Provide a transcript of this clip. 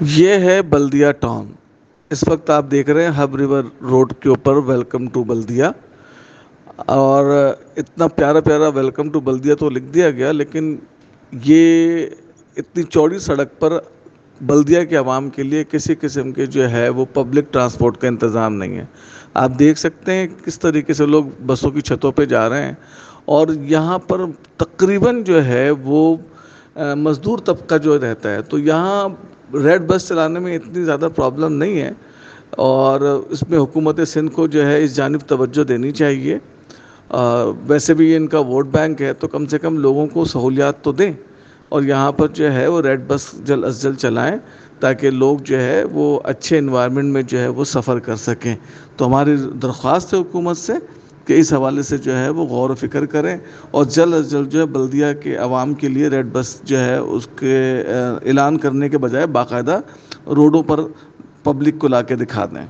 یہ ہے بلدیا ٹاؤن. اس وقت آپ دیکھ رہے ہیں ہب ریور روڈ کے اوپر ویلکم ٹو بلدیا. اور اتنا پیارا پیارا ویلکم ٹو بلدیا تو لکھ دیا گیا، لیکن یہ اتنی چوڑی سڑک پر بلدیہ کے عوام کے لیے کسی قسم کے جو ہے وہ پبلک ٹرانسپورٹ کا انتظام نہیں ہے. آپ دیکھ سکتے ہیں کس طریقے سے لوگ بسوں کی چھتوں پہ جا رہے ہیں، اور یہاں پر تقریباً جو ہے وہ مزدور طبقہ جو رہتا ہے، تو یہاں ریڈ بس چلانے میں اتنی زیادہ پرابلم نہیں ہے. اور اس میں حکومت سندھ کو جو ہے اس جانب توجہ دینی چاہیے. ویسے بھی یہ ان کا ووٹ بینک ہے، تو کم سے کم لوگوں کو سہولیات تو دیں، اور یہاں پر جو ہے وہ ریڈ بس جلد از جلد چلائیں تاکہ لوگ جو ہے وہ اچھے انوائرمنٹ میں جو ہے وہ سفر کر سکیں. تو ہماری درخواست ہے حکومت سے کہ اس حوالے سے جو ہے وہ غور و فکر کریں، اور جلد از جلد جو ہے بلدیہ کے عوام کے لیے ریڈ بس جو ہے اس کے اعلان کرنے کے بجائے باقاعدہ روڈوں پر پبلک کو لا کے دکھا دیں.